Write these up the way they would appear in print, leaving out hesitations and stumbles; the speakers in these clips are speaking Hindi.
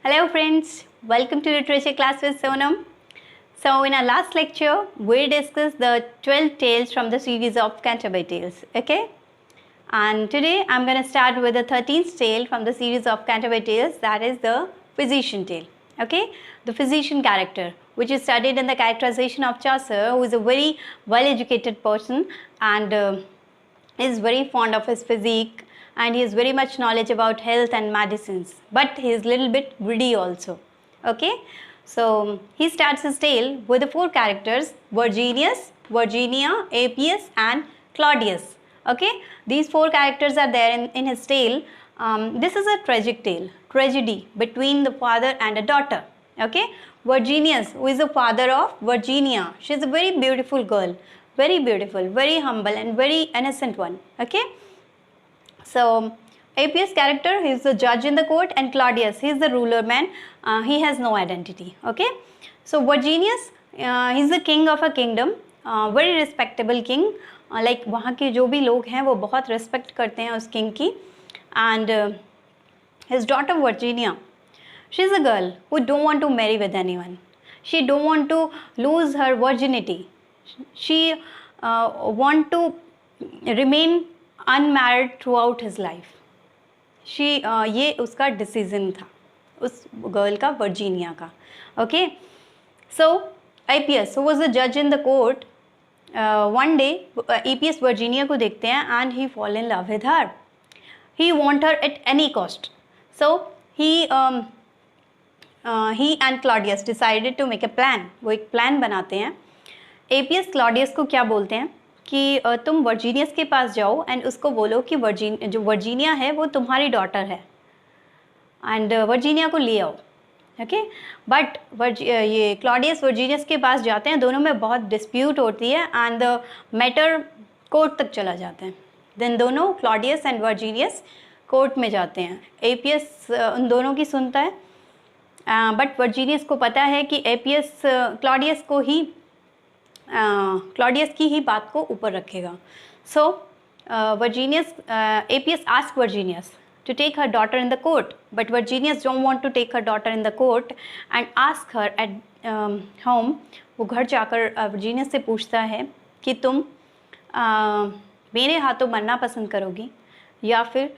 Hello friends, welcome to Literature Class with Sonam. So in our last lecture, we discussed the 12 tales from the series of Canterbury Tales, okay? And today I'm going to start with the 13th tale from the series of Canterbury Tales, that is the physician tale, okay? The physician character, which is studied in the characterization of Chaucer, who is a very well-educated person and is very fond of his physique, and he has very much knowledge about health and medicines, but he is little bit greedy also, okay? So he starts his tale with the four characters: Virginius, Virginia, Appius and Claudius, okay? These four characters are there in his tale. This is a tragic tale, tragedy between the father and a daughter, okay? Virginius, who is the father of Virginia, she is a very beautiful girl, very beautiful, very humble and very innocent one, okay? So Appius character, he is the judge in the court, and Claudius, he is the ruler man, he has no identity, okay? So Virginius, he is the king of a kingdom, very respectable king, like वहाँ के जो भी लोग हैं वो बहुत respect करते हैं उस king की. And his daughter Virginia, she is a girl who don't want to marry with anyone. She don't want to lose her virginity. She want to remain unmarried throughout his life. ये उसका डिसीजन था उस गर्ल का, वर्जीनिया का, okay? So Appius, who was the judge in the court, one day Appius Virginia को देखते हैं and he fall in love with her. He want her at any cost. So he and Claudius decided to make a plan. वो एक प्लान बनाते हैं. Appius क्लॉडियस को क्या बोलते हैं कि तुम वर्जीनियस के पास जाओ एंड उसको बोलो कि जो वर्जीनिया है वो तुम्हारी डॉटर है एंड वर्जीनिया को ले आओ, ओके? बट ये क्लॉडियस वर्जीनियस के पास जाते हैं, दोनों में बहुत डिस्प्यूट होती है एंड द मैटर कोर्ट तक चला जाता है. देन दोनों क्लॉडियस एंड वर्जीनियस कोर्ट में जाते हैं. एपियस उन दोनों की सुनता है, बट वर्जीनियस को पता है कि एपियस क्लॉडियस की ही बात को ऊपर रखेगा. सो Appius asked Virginius to take her daughter in the court, but Virginius don't want to take her daughter in the court and ask her at home. वो घर जाकर Virginius से पूछता है कि तुम मेरे हाथों मरना पसंद करोगी या फिर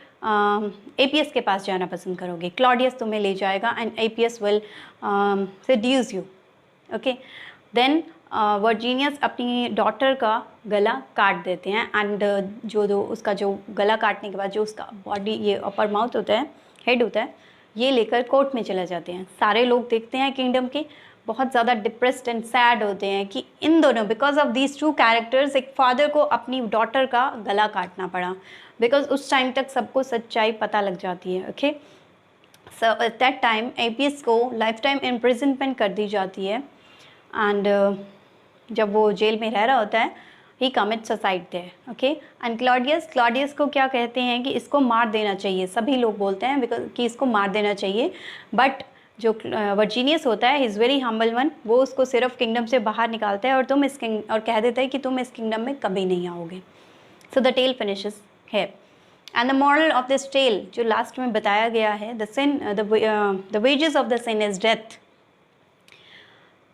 Appius के पास जाना पसंद करोगी. Claudius तुम्हें ले जाएगा and Appius will seduce you, okay? Then Virginius अपनी डॉटर का गला काट देते हैं एंड उसका जो गला काटने के बाद जो उसका बॉडी, ये अपर माउथ होता है, हेड होता है, ये लेकर कोर्ट में चले जाते हैं. सारे लोग देखते हैं किंगडम के, बहुत ज़्यादा डिप्रेस्ड एंड सैड होते हैं कि इन दोनों, because of these two characters, एक फादर को अपनी डॉटर का गला काटना पड़ा, बिकॉज उस टाइम तक सबको सच्चाई पता लग जाती है, okay? So eight that time एपियस को लाइफ टाइम इम्प्रिजनमेंट कर दी जाती है एंड जब वो जेल में रह रहा होता है, he commit suicide there, okay? And Claudius को क्या कहते हैं कि इसको मार देना चाहिए. सभी लोग बोलते हैं बिकॉज कि इसको मार देना चाहिए, बट जो वर्जीनियस होता है, he is very humble one, वो उसको सिर्फ किंगडम से बाहर निकालता है और कह देता है कि तुम इस किंगडम में कभी नहीं आओगे. सो द टेल फिनिशेस है. And the moral of this tale जो लास्ट में बताया गया है, the wages of the sin is death.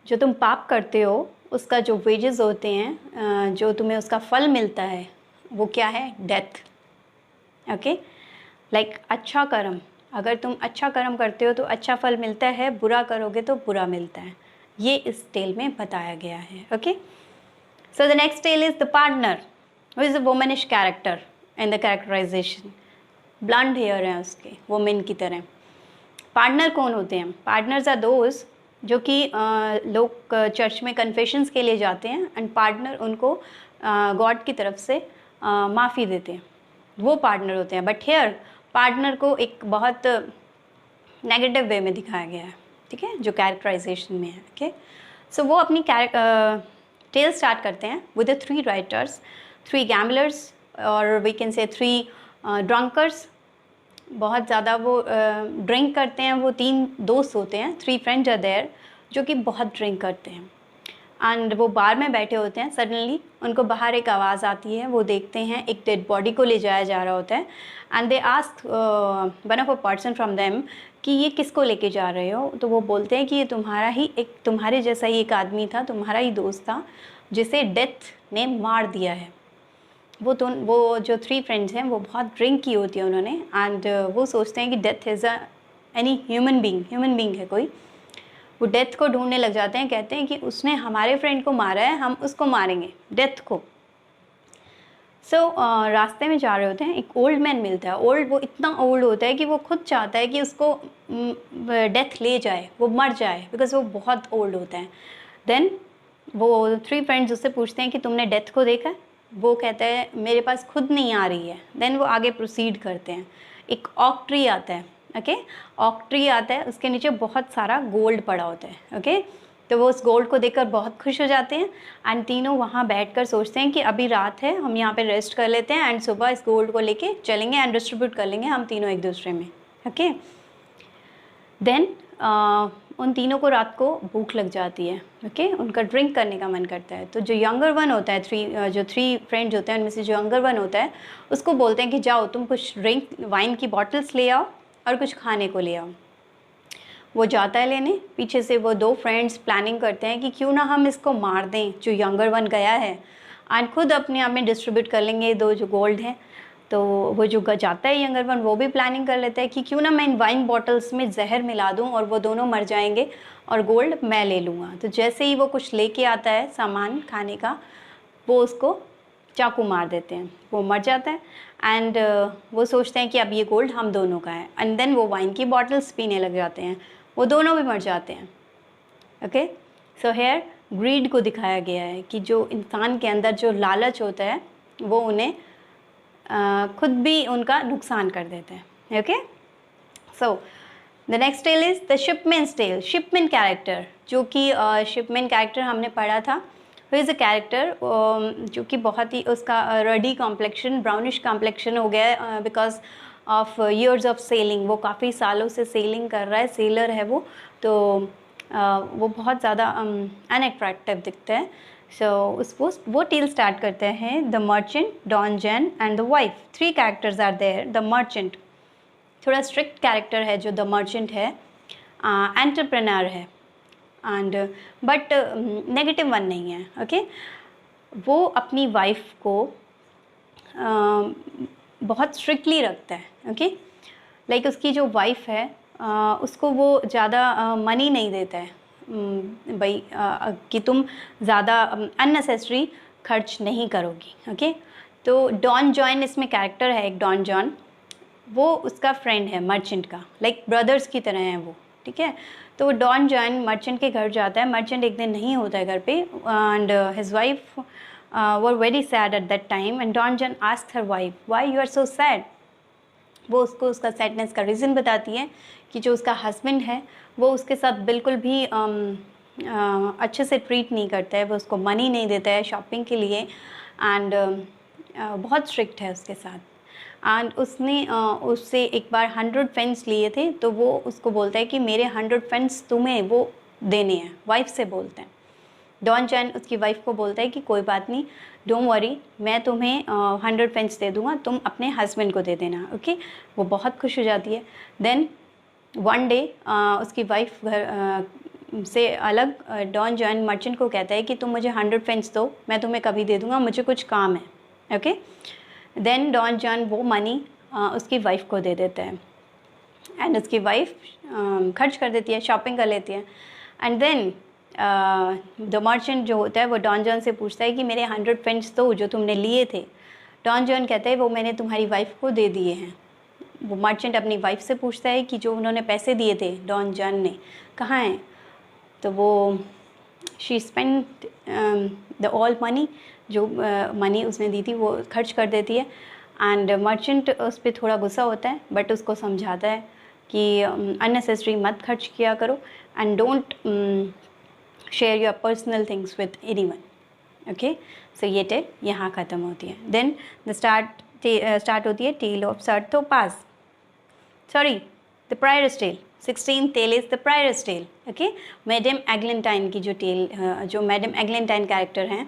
जो तुम पाप करते हो उसका जो वेजेस होते हैं, जो तुम्हें उसका फल मिलता है, वो क्या है? Death, okay? लाइक अच्छा कर्म, अगर तुम अच्छा कर्म करते हो तो अच्छा फल मिलता है, बुरा करोगे तो बुरा मिलता है. ये इस टेल में बताया गया है, okay? So the next tale is the partner, who is a womanish character in the characterization. Blonde hair हैं उसके, वुमेन की तरह. पार्टनर कौन होते हैं? पार्टनर्स आर दोज जो कि लोग चर्च में कन्फेशंस के लिए जाते हैं एंड पार्टनर उनको गॉड की तरफ से माफ़ी देते हैं, वो पार्टनर होते हैं. बट हेयर पार्टनर को एक बहुत नेगेटिव वे में दिखाया गया है, ठीक है, जो कैरेक्टराइजेशन में है, ओके? सो वो अपनी टेल स्टार्ट करते हैं विद द 3 राइटर्स, 3 गैम्बलर्स और वी कैन से 3 ड्रंकर्स. बहुत ज़्यादा वो ड्रिंक करते हैं. वो 3 दोस्त होते हैं, 3 फ्रेंड्स आर देयर, जो कि बहुत ड्रिंक करते हैं एंड वो बार में बैठे होते हैं. सडनली उनको बाहर एक आवाज़ आती है, वो देखते हैं एक डेड बॉडी को ले जाया जा रहा होता है and they ask one of a person from them कि ये किसको लेके जा रहे हो। तो वो बोलते हैं कि ये तुम्हारे जैसा ही एक आदमी था, तुम्हारा ही दोस्त था, जिसे डेथ ने मार दिया है। वो जो 3 फ्रेंड्स हैं वो बहुत ड्रिंक की होती है उन्होंने, एंड वो सोचते हैं कि death is any human being है कोई। वो डेथ को ढूंढने लग जाते हैं, कहते हैं कि उसने हमारे फ्रेंड को मारा है, हम उसको मारेंगे, डेथ को। रास्ते में जा रहे होते हैं, एक ओल्ड मैन मिलता है। वो इतना ओल्ड होता है कि वो खुद चाहता है कि उसको डेथ ले जाए, वो मर जाए, बिकॉज वो बहुत ओल्ड होता है। देन वो 3 फ्रेंड्स उससे पूछते हैं कि तुमने डेथ को देखा है? वो कहता है मेरे पास खुद नहीं आ रही है। देन वो आगे प्रोसीड करते हैं। एक ऑक ट्री आता है, ओके, ऑक ट्री आता है, उसके नीचे बहुत सारा गोल्ड पड़ा होता है, ओके। तो वो उस गोल्ड को देखकर बहुत खुश हो जाते हैं, एंड तीनों वहाँ बैठकर सोचते हैं कि अभी रात है, हम यहाँ पे रेस्ट कर लेते हैं, एंड सुबह इस गोल्ड को लेके चलेंगे एंड डिस्ट्रीब्यूट कर लेंगे हम तीनों एक दूसरे में, ओके। देन उन तीनों को रात को भूख लग जाती है, ओके, उनका ड्रिंक करने का मन करता है। तो जो यंगर वन होता है, जो 3 फ्रेंड्स होते हैं उनमें से जो यंगर वन होता है, उसको बोलते हैं कि जाओ तुम कुछ ड्रिंक वाइन की बॉटल्स ले आओ और कुछ खाने को ले आओ। वो जाता है लेने, पीछे से वो 2 फ्रेंड्स प्लानिंग करते हैं कि क्यों ना हम इसको मार दें जो यंगर वन गया है, एंड खुद अपने आप में डिस्ट्रीब्यूट कर लेंगे 2 जो गोल्ड हैं। तो वो जो जाता है यंगर वन, वो भी प्लानिंग कर लेता है कि क्यों ना मैं इन वाइन बॉटल्स में जहर मिला दूं और वो दोनों मर जाएंगे और गोल्ड मैं ले लूँगा। तो जैसे ही वो कुछ लेके आता है सामान खाने का, वो उसको चाकू मार देते हैं, वो मर जाता है। एंड वो सोचते हैं कि अब ये गोल्ड हम दोनों का है, एंड देन वो वाइन की बॉटल्स पीने लग जाते हैं, वो दोनों भी मर जाते हैं, ओके। सो हेयर ग्रीड को दिखाया गया है कि जो इंसान के अंदर जो लालच होता है वो उन्हें खुद भी उनका नुकसान कर देता है, okay. So the next tale is the shipman's tale. Shipman character, जो कि शिपमैन कैरेक्टर हमने पढ़ा था, हु इज़ अ कैरेक्टर जो कि बहुत ही उसका रेडी कॉम्प्लेक्शन, ब्राउनिश कॉम्प्लेक्शन हो गया है because of years of selling. वो काफ़ी सालों से सेलिंग कर रहा है, सेलर है वो, तो वो बहुत ज़्यादा अनअट्रैक्टिव दिखता है। सो वो टेल स्टार्ट करते हैं, the merchant, Don John and the wife. 3 characters are there. The merchant थोड़ा स्ट्रिक्ट कैरेक्टर है जो द मर्चेंट है, एंटरप्रेन्योर है, एंड बट नेगेटिव वन नहीं है, ओके। वो अपनी वाइफ को बहुत स्ट्रिक्टली रखता है, ओके। लाइक उसकी जो वाइफ है उसको वो ज़्यादा मनी नहीं देता है, भाई कि तुम ज़्यादा अननेसेसरी खर्च नहीं करोगी, ओके। तो डॉन जॉन इसमें कैरेक्टर है, एक डॉन जॉन, वो उसका फ्रेंड है मर्चेंट का, लाइक ब्रदर्स की तरह हैं वो, ठीक है। तो वो डॉन जॉन मर्चेंट के घर जाता है। मर्चेंट एक दिन नहीं होता है घर पे, and his wife were very sad at that time, and Don John asked her wife why you are so sad. वो उसको उसका सैडनेस का रीज़न बताती है कि जो उसका हस्बैंड है वो उसके साथ बिल्कुल भी अच्छे से ट्रीट नहीं करता है, वो उसको मनी नहीं देता है शॉपिंग के लिए, एंड बहुत स्ट्रिक्ट है उसके साथ। एंड उसने उससे एक बार 100 फेंस लिए थे, तो वो उसको बोलता है कि मेरे 100 फेंस तुम्हें वो देने हैं, वाइफ से बोलते हैं। डॉन जॉन उसकी वाइफ को बोलता है कि कोई बात नहीं, डोंट वरी, मैं तुम्हें 100 फेंस दे दूँगा, तुम अपने हस्बैंड को दे देना, ओके। वो बहुत खुश हो जाती है। देन वन डे उसकी वाइफ घर से अलग डॉन जॉन मर्चेंट को कहता है कि तुम मुझे 100 फेंस दो, मैं तुम्हें कभी दे दूँगा, मुझे कुछ काम है, ओके। देन डॉन जॉन वो मनी उसकी वाइफ को दे देता है, एंड उसकी वाइफ खर्च कर देती है, शॉपिंग कर लेती है। एंड देन द मर्चेंट जो होता है वो डॉन जॉन से पूछता है कि मेरे 100 फेंस दो जो तुमने लिए थे। डॉन जॉन कहता है वो मैंने तुम्हारी वाइफ को दे दिए हैं। वो मर्चेंट अपनी वाइफ से पूछता है कि जो उन्होंने पैसे दिए थे डॉन जॉन ने, कहाँ हैं? तो वो she spend the all money, जो मनी उसने दी थी वो खर्च कर देती है। एंड मर्चेंट उस पर थोड़ा गुस्सा होता है, बट उसको समझाता है कि अननेसेसरी मत खर्च किया करो, and don't share your personal things with anyone, okay. So ये टेल यहाँ ख़त्म होती है। देन द स्टार्ट होती है tale of Sir Thopas, sorry the prioress tale. 16th tale is the prioress tale, okay. Madam Eglantine की जो टेल, जो मैडम एग्लेंटाइन कैरेक्टर हैं,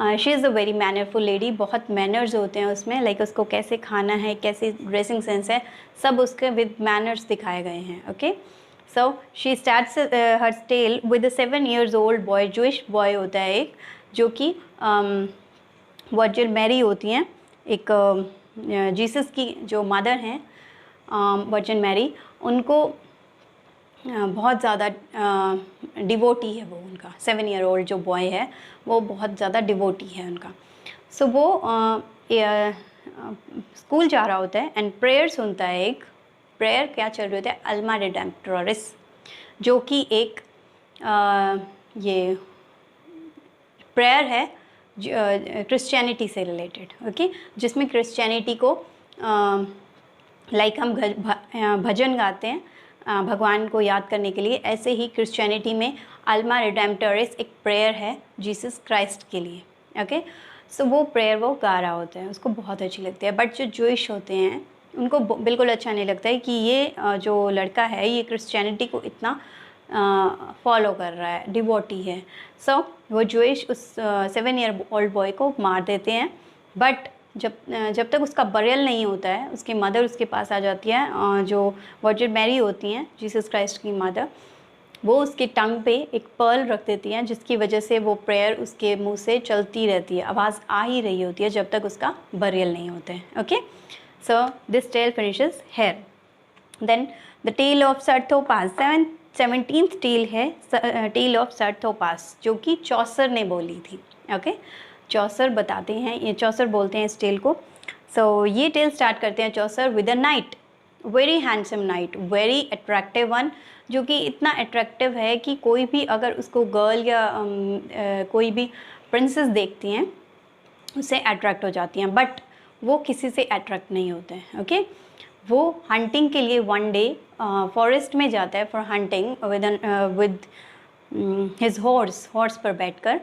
she is a very mannerful lady, बहुत मैनर्स होते हैं उसमें, लाइक उसको कैसे खाना है, कैसे ड्रेसिंग सेंस है, सब उसके विद मैनर्स दिखाए गए हैं. Okay, so she starts her tale with a 7 years old boy, Jewish boy होता है एक, जो कि वर्जिन मैरी होती हैं, एक जीसस की जो मदर हैं वर्जिन मैरी, उनको बहुत ज़्यादा डिवोटी है वो, उनका 7 year old जो बॉय है वो बहुत ज़्यादा डिवोटी है उनका. सो वो स्कूल जा रहा होता है एंड प्रेयर सुनता है. एक प्रेयर क्या चल रही होता है, अल्मा रिडेम्पटोरिस, जो कि एक ये प्रेयर है क्रिश्चियनिटी से रिलेटेड. ओके, जिसमें क्रिश्चियनिटी को लाइक हम भजन गाते हैं भगवान को याद करने के लिए, ऐसे ही क्रिश्चियनिटी में अल्मा रिडेम्पटोरिस एक प्रेयर है जीसस क्राइस्ट के लिए. ओके, सो वो प्रेयर वो गा रहा होता है, उसको बहुत अच्छी लगती है. बट जो जूइश होते हैं उनको बिल्कुल अच्छा नहीं लगता है कि ये जो लड़का है ये क्रिश्चियनिटी को इतना फॉलो कर रहा है, डिवोटी है. सो वो जूइश उस 7 year old बॉय को मार देते हैं. बट जब तक उसका बरियल नहीं होता है, उसकी मदर उसके पास आ जाती है, जो वर्जिन मैरी होती हैं जीसस क्राइस्ट की मदर, वो उसके टंग पे एक पर्ल रख देती हैं, जिसकी वजह से वो प्रेयर उसके मुंह से चलती रहती है, आवाज़ आ ही रही होती है जब तक उसका बरियल नहीं होता है. Okay, so this tale finishes here. Then the tale of Sir Thopas, 17th tale है टेल ऑफ सरथोपास, जो कि चौसर ने बोली थी. ओके, चौसर बताते हैं, ये चौसर बोलते हैं इस टेल को. सो ये टेल स्टार्ट करते हैं Chaucer with a knight, very handsome knight, very attractive one, जो कि इतना अट्रैक्टिव है कि कोई भी अगर उसको गर्ल या कोई भी प्रिंसेस देखती हैं उससे अट्रैक्ट हो जाती हैं. बट वो किसी से अट्रैक्ट नहीं होते हैं. ओके, वो हंटिंग के लिए वन डे फॉरेस्ट में जाता है for hunting with his horse पर बैठकर,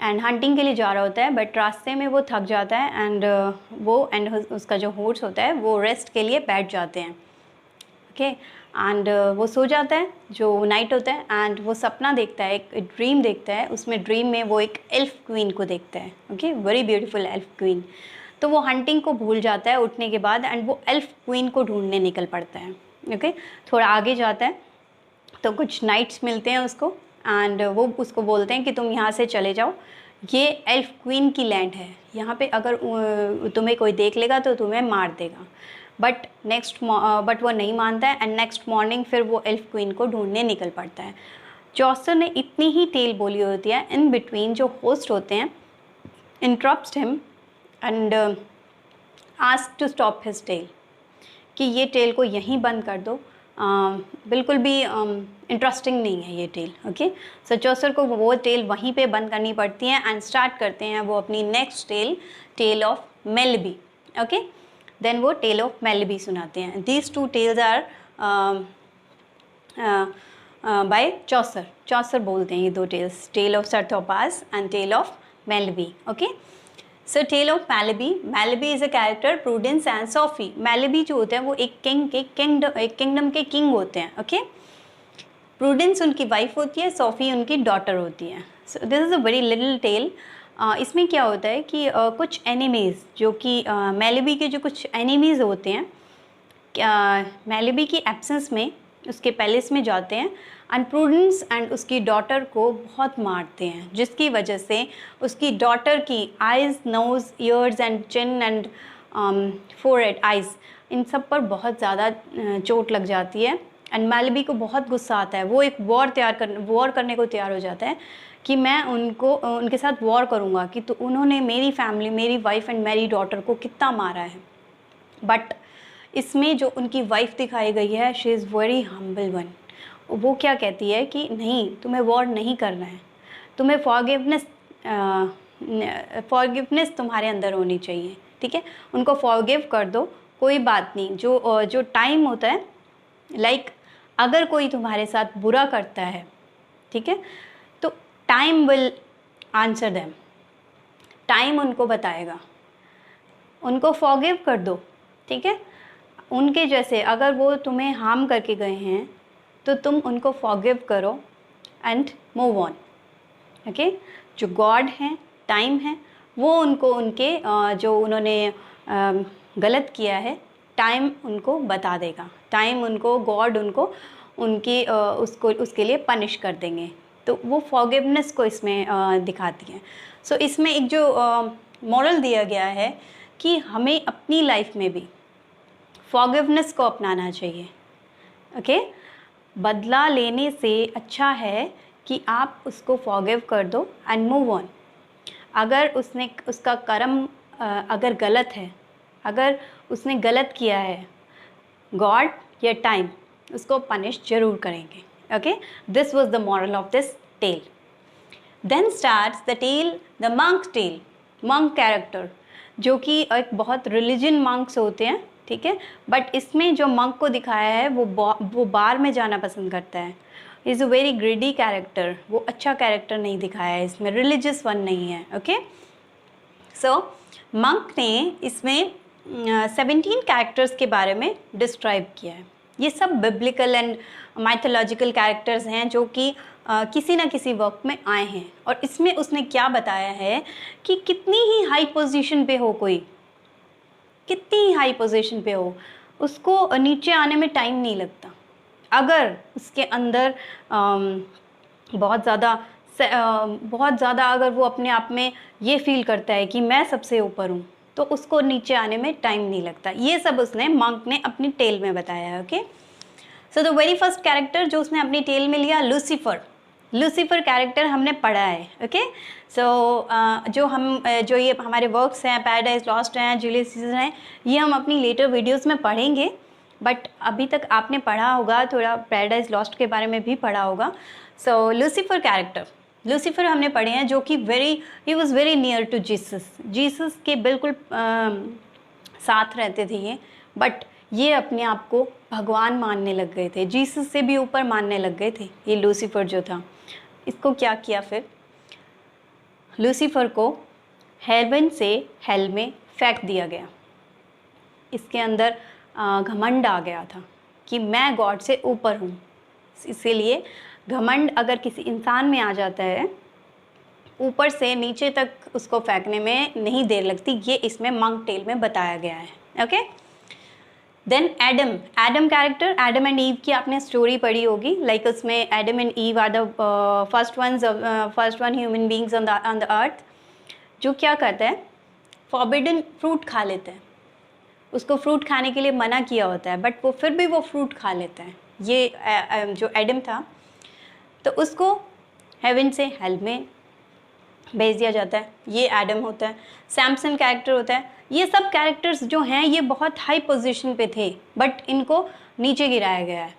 एंड हंटिंग के लिए जा रहा होता है. बट रास्ते में वो थक जाता है एंड उसका जो हॉर्स होता है वो रेस्ट के लिए बैठ जाते हैं. ओके, एंड वो सो जाता है, जो नाइट होता है, एंड वो सपना देखता है, एक ड्रीम देखता है. उसमें ड्रीम में वो एक एल्फ क्वीन को देखता है. Okay, very beautiful elf queen. तो वो हंटिंग को भूल जाता है उठने के बाद, एंड वो एल्फ क्वीन को ढूंढने निकल पड़ता है. ओके, थोड़ा आगे जाता है तो कुछ नाइट्स मिलते हैं उसको, एंड वो उसको बोलते हैं कि तुम यहाँ से चले जाओ, ये एल्फ क्वीन की लैंड है, यहाँ पे अगर तुम्हें कोई देख लेगा तो तुम्हें मार देगा. बट वो नहीं मानता है, एंड नेक्स्ट मॉर्निंग फिर वो एल्फ क्वीन को ढूंढने निकल पड़ता है. चौसर ने इतनी ही टेल बोली होती है, इन बिटवीन जो होस्ट होते हैं interrupts him and ask to stop his tale, कि ये टेल को यहीं बंद कर दो, बिल्कुल भी इंटरेस्टिंग नहीं है ये टेल. ओके, सो चौसर को वो टेल वहीं पे बंद करनी पड़ती है, एंड स्टार्ट करते हैं वो अपनी next tale of Melibee. Okay, then वो टेल ऑफ मेलबी सुनाते हैं. These 2 tales are by Chaucer बोलते हैं ये 2 tales, tale of Sir Thopas and tale of Melibee. Okay, so tale of Melibee is a character Prudence and Sophie. Melibee जो होते हैं वो एक किंगडम के किंग होते हैं. ओके, प्रूडेंस उनकी वाइफ होती है, सोफी उनकी डॉटर होती है. So this is a very little tale. इसमें क्या होता है कि कुछ एनिमीज़, जो कि मेलबी के जो कुछ एनिमीज़ होते हैं, मेलबी की एब्सेंस में उसके पैलेस में जाते हैं, एंड प्रूडेंस एंड उसकी डॉटर को बहुत मारते हैं, जिसकी वजह से उसकी डॉटर की eyes, nose, ears and chin and forehead, eyes, इन सब पर बहुत ज़्यादा चोट लग जाती है. एंड मेलबी को बहुत गुस्सा आता है, वो एक वॉर करने को तैयार हो जाता है कि मैं उनके साथ वॉर करूँगा कि तो उन्होंने मेरी फैमिली, मेरी वाइफ एंड मेरी डॉटर को कितना मारा है. बट इसमें जो उनकी वाइफ दिखाई गई है, she is very humble one. वो क्या कहती है कि नहीं, तुम्हें वॉर नहीं करना है, तुम्हें फॉरगिवनेस तुम्हारे अंदर होनी चाहिए. ठीक है, उनको फॉरगिव कर दो, कोई बात नहीं. जो टाइम होता है, लाइक अगर कोई तुम्हारे साथ बुरा करता है, ठीक है, तो time will answer them, time उनको बताएगा. उनको फॉरगिव कर दो. ठीक है, उनके जैसे अगर वो तुम्हें हार्म करके गए हैं तो तुम उनको फॉरगिव करो एंड मूव ऑन. ओके, जो गॉड हैं टाइम है वो उनको उनके जो उन्होंने गलत किया है टाइम उनको बता देगा, टाइम उनको, गॉड उनको उनकी उसको उसके लिए पनिश कर देंगे। तो वो फॉरगिवनेस को इसमें दिखाती हैं। सो इसमें एक जो मॉरल दिया गया है कि हमें अपनी लाइफ में भी फॉरगिवनेस को अपनाना चाहिए। ओके, बदला लेने से अच्छा है कि आप उसको फॉरगिव कर दो एंड मूव ऑन। अगर उसने उसका कर्म अगर गलत है, अगर उसने गलत किया है, गॉड या टाइम उसको पनिश जरूर करेंगे। Okay, this was the moral of this tale. Then starts the tale, the monk tale. Monk character जो कि एक बहुत रिलीजन मंक्स होते हैं, ठीक है, बट इसमें जो मंक को दिखाया है वो बार में जाना पसंद करता है। Is a very greedy character, वो अच्छा कैरेक्टर नहीं दिखाया है इसमें, रिलीजियस वन नहीं है। ओके, सो मंक ने इसमें 17 कैरेक्टर्स के बारे में डिस्क्राइब किया है। ये सब बिब्लिकल एंड माइथोलॉजिकल कैरेक्टर्स हैं जो कि किसी ना किसी वर्क में आए हैं। और इसमें उसने क्या बताया है कि कितनी ही हाई पोजीशन पे हो कोई, कितनी ही हाई पोजीशन पे हो, उसको नीचे आने में टाइम नहीं लगता। अगर उसके अंदर बहुत ज़्यादा अगर वो अपने आप में ये फील करता है कि मैं सबसे ऊपर हूँ, तो उसको नीचे आने में टाइम नहीं लगता। ये सब उसने मंक ने अपनी टेल में बताया है। Okay, so the very first character जो उसने अपनी टेल में लिया, लूसीफर। लूसीफर कैरेक्टर हमने पढ़ा है। ओके, सो जो ये हमारे वर्क्स हैं, पैराडाइज लॉस्ट हैं, जूलियस सीजर हैं, ये हम अपनी लेटर वीडियोस में पढ़ेंगे। बट अभी तक आपने पढ़ा होगा, थोड़ा पैराडाइज लॉस्ट के बारे में भी पढ़ा होगा। सो लूसीफर कैरेक्टर, लूसीफर हमने पढ़े हैं, जो कि he was very near to Jesus के बिल्कुल साथ रहते थे ये। बट ये अपने आप को भगवान मानने लग गए थे, जीसस से भी ऊपर मानने लग गए थे ये लूसीफर जो था। इसको क्या किया फिर, लूसीफर को हेवन से हेल में फेंक दिया गया। इसके अंदर घमंड आ गया था कि मैं गॉड से ऊपर हूँ। इसीलिए घमंड अगर किसी इंसान में आ जाता है, ऊपर से नीचे तक उसको फेंकने में नहीं देर लगती। ये इसमें मंक टेल में बताया गया है। Okay, then Adam character, Adam and Eve की आपने स्टोरी पढ़ी होगी। लाइक उसमें Adam and Eve are the first one human beings on the earth, जो क्या करता है, फॉरबिडन फ्रूट खा लेते हैं। उसको फ्रूट खाने के लिए मना किया होता है, बट वो फिर भी वो फ्रूट खा लेते हैं। ये जो एडम था, तो उसको हेवन से हेल में भेज दिया जाता है। ये एडम होता है। सैमसन कैरेक्टर होता है। ये सब कैरेक्टर्स जो हैं ये बहुत हाई पोजीशन पे थे, बट इनको नीचे गिराया गया है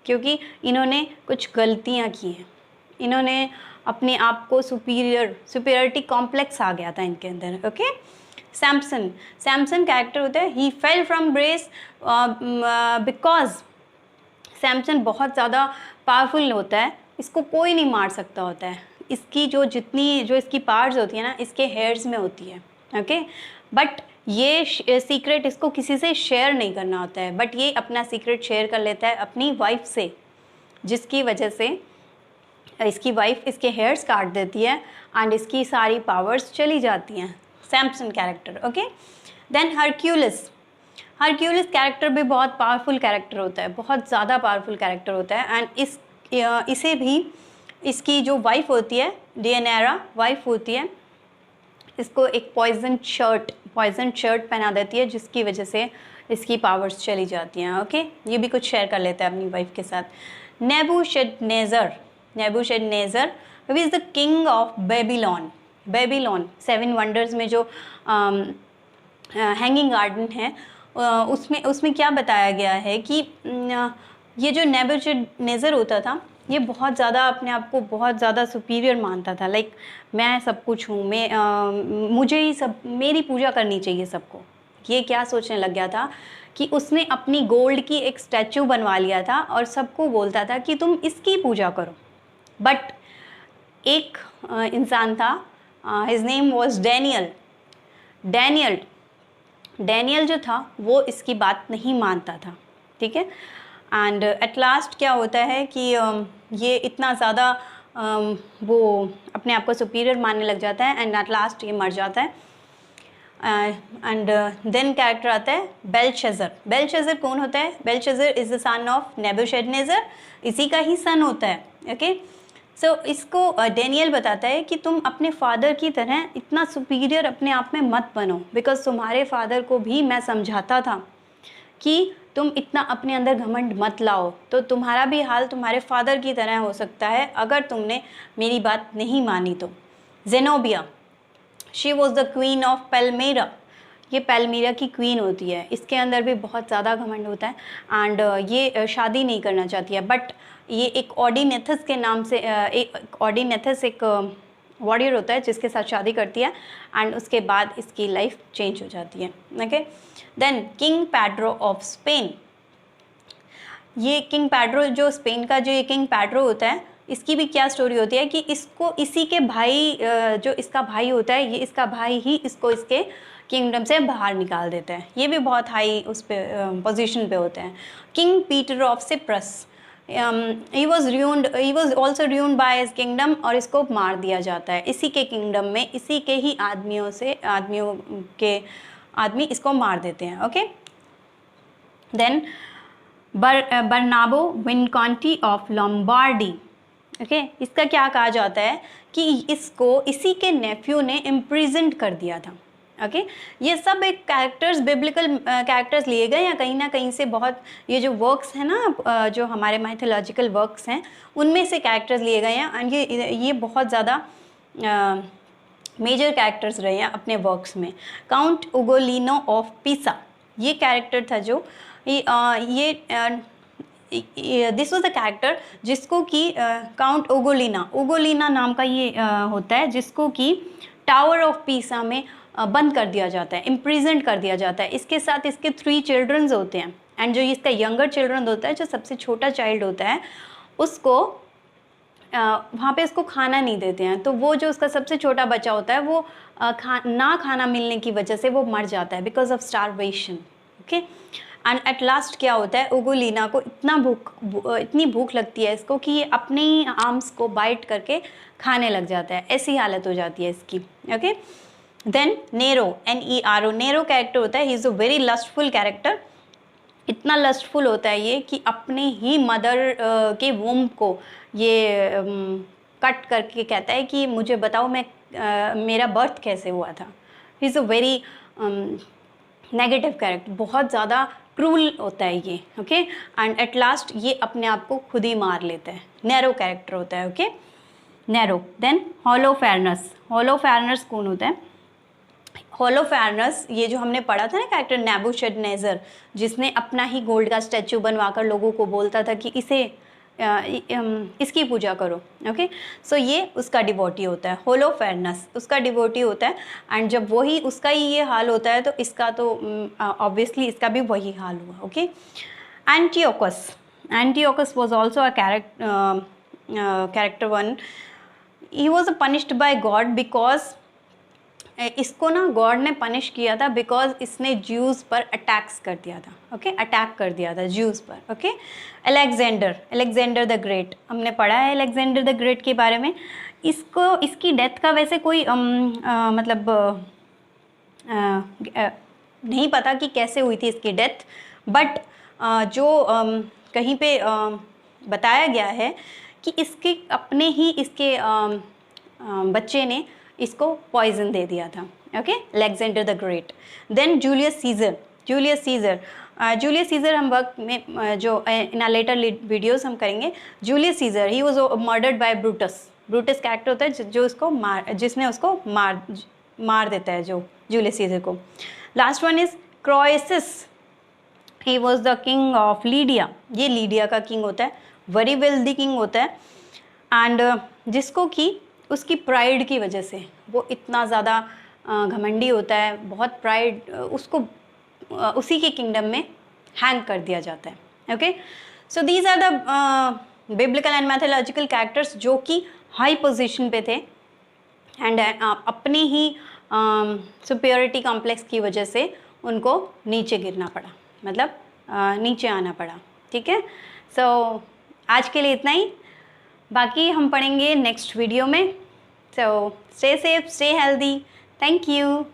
क्योंकि इन्होंने कुछ गलतियां की हैं। इन्होंने अपने आप को सुपीरियरिटी कॉम्प्लेक्स आ गया था इनके अंदर। ओके, सैमसन कैरेक्टर होता है, he fell from grace because Samson बहुत ज़्यादा पावरफुल होता है, इसको कोई नहीं मार सकता होता है। इसकी जो इसकी पार्ट्स होती है ना, इसके हेयर्स में होती है। ओके, बट ये सीक्रेट इसको किसी से शेयर नहीं करना होता है, बट ये अपना सीक्रेट शेयर कर लेता है अपनी वाइफ से, जिसकी वजह से इसकी वाइफ इसके हेयर्स काट देती है एंड इसकी सारी पावर्स चली जाती हैं। Samson character. Okay, then Hercules character भी बहुत पावरफुल कैरेक्टर होता है, बहुत ज़्यादा पावरफुल कैरेक्टर होता है। एंड इसे भी इसकी जो वाइफ होती है, डियनेरा वाइफ होती है, इसको एक पॉइजन शर्ट पहना देती है, जिसकी वजह से इसकी पावर्स चली जाती हैं। ओके, ये भी कुछ शेयर कर लेता है अपनी वाइफ के साथ। Nebuchadnezzar who is the king of Babylon 7 wonders में जो हैंगिंग गार्डन है, उसमें क्या बताया गया है कि ये जो नेबूशडनेज़र होता था, ये बहुत ज़्यादा अपने आप को बहुत ज़्यादा सुपीरियर मानता था। लाइक मैं सब कुछ हूँ, मुझे ही सब, मेरी पूजा करनी चाहिए सबको। ये क्या सोचने लग गया था कि उसने अपनी गोल्ड की एक स्टैचू बनवा लिया था और सबको बोलता था कि तुम इसकी पूजा करो। बट एक इंसान था, हिज नेम वॉज डैनियल जो था वो इसकी बात नहीं मानता था। ठीक है, एंड एट लास्ट क्या होता है कि ये इतना ज़्यादा वो अपने आप को सुपीरियर मानने लग जाता है एंड एट लास्ट ये मर जाता है। एंड देन कैरेक्टर आता है बेल्शेज़र। बेल्शेज़र कौन होता है? बेल्शेज़र इज़ द सन ऑफ नेबूशडनेज़र, इसी का ही सन होता है। ओके, सो इसको डेनियल बताता है कि तुम अपने फादर की तरह इतना सुपीरियर अपने आप में मत बनो, बिकॉज तुम्हारे फादर को भी मैं समझाता था कि तुम इतना अपने अंदर घमंड मत लाओ, तो तुम्हारा भी हाल तुम्हारे फादर की तरह हो सकता है अगर तुमने मेरी बात नहीं मानी तो। Zenobia, she was the queen of Palmyra, ये पैल्मीरा की क्वीन होती है। इसके अंदर भी बहुत ज़्यादा घमंड होता है एंड ये शादी नहीं करना चाहती है, बट ये एक ऑर्डिनेथस के नाम से एक ऑर्डिनेथस एक वॉरियर होता है जिसके साथ शादी करती है एंड उसके बाद इसकी लाइफ चेंज हो जाती है। Okay, then King Pedro of Spain. ये किंग पैड्रो जो स्पेन का जो ये किंग पैड्रो होता है, इसकी भी क्या स्टोरी होती है कि इसको इसी के भाई जो इसका भाई होता है, ये इसका भाई ही इसको इसके किंगडम से बाहर निकाल देता है। ये भी बहुत हाई उस पे पोजीशन पे होते हैं। King Peter of Cyprus, he was also ruined by his kingdom, और इसको मार दिया जाता है इसी के किंगडम में, इसी के ही आदमी इसको मार देते हैं। Okay, then Bernabo Visconti of Lombardy. Okay, इसका क्या कहा जाता है कि इसको इसी के नेफ्यू ने इम्प्रिजन्ड कर दिया था। ओके, ये सब एक कैरेक्टर्स बिब्लिकल कैरेक्टर्स लिए गए या कहीं ना कहीं से बहुत, ये जो वर्क्स हैं ना जो हमारे माइथोलॉजिकल वर्क्स हैं उनमें से कैरेक्टर्स लिए गए हैं एंड ये बहुत ज़्यादा मेजर कैरेक्टर्स रहे हैं अपने वर्क्स में। काउंट उगोलिनो ऑफ पिसा, ये कैरेक्टर था जो दिस वॉज द कैरेक्टर जिसको कि काउंट उगोलिना नाम का ये होता है, जिसको कि टावर ऑफ पीसा में बंद कर दिया जाता है, इम्प्रिजेंट कर दिया जाता है। इसके साथ इसके 3 चिल्ड्रंस होते हैं एंड जो इसका यंगर चिल्ड्रन होता है, जो सबसे छोटा चाइल्ड होता है, उसको वहाँ पे इसको खाना नहीं देते हैं, तो वो जो उसका सबसे छोटा बच्चा होता है वो खाना मिलने की वजह से वो मर जाता है because of starvation. Okay, and at last क्या होता है, उगोलिना को इतनी भूख लगती है इसको कि ये अपने ही आर्म्स को बाइट करके खाने लग जाता है, ऐसी हालत हो जाती है इसकी। Okay, then Nero, NERO, Nero character होता है, he is a very lustful character. इतना लस्टफुल होता है ये कि अपने ही मदर के वोम को ये कट करके कहता है कि मुझे बताओ मेरा बर्थ कैसे हुआ था। ही is a very negative character, बहुत ज़्यादा क्रूल होता है ये। ओके, एंड एट लास्ट ये अपने आप को खुद ही मार लेता है। नैरो कैरेक्टर होता है। Okay, narrow. देन होलोफेर्नस। होलोफेर्नस कौन होता है? होलोफेर्नस ये जो हमने पढ़ा था ना कैरेक्टर नेबूशडनेज़र, जिसने अपना ही गोल्ड का स्टैचू बनवाकर लोगों को बोलता था कि इसकी पूजा करो। ओके, सो ये उसका डिवोटी होता है। होलोफेर्नस उसका डिवोटी होता है एंड जब वही उसका ही ये हाल होता है तो इसका तो ऑब्वियसली इसका भी वही हाल हुआ। Okay, Antiochus was also a character one. He was punished bye God because इसको ना गॉड ने पनिश किया था बिकॉज इसने ज्यूज़ पर अटैक्स कर दिया था। ओके, अटैक कर दिया था ज्यूज़ पर। ओके, अलेक्जेंडर द ग्रेट, हमने पढ़ा है अलेक्जेंडर द ग्रेट के बारे में। इसकी डेथ का वैसे कोई मतलब नहीं पता कि कैसे हुई थी इसकी डेथ, बट जो कहीं पे बताया गया है कि इसके अपने ही इसके बच्चे ने इसको पॉइजन दे दिया था। Okay, Alexander the great. Then Julius Caesar हम वक्त में जो इन अ लेटर वीडियोस हम करेंगे। Julius Caesar he was murdered by Brutus character होता है जो इसको जिसने उसको मार देता है जो जूलियस सीजर को। Last one is Croesus, he was the king of Lydia. ये लीडिया का किंग होता है, वेरी वेल्दी किंग होता है एंड जिसको कि उसकी प्राइड की वजह से वो इतना ज़्यादा घमंडी होता है, बहुत प्राइड, उसको उसी के किंगडम में हैंग कर दिया जाता है। Okay, so these are the biblical and mythological characters जो कि हाई पोजीशन पे थे एंड अपने ही सुपीरियरिटी कॉम्प्लेक्स की वजह से उनको नीचे गिरना पड़ा, मतलब नीचे आना पड़ा। ठीक है, सो आज के लिए इतना ही। बाकी हम पढ़ेंगे नेक्स्ट वीडियो में। So stay safe, stay healthy. Thank you.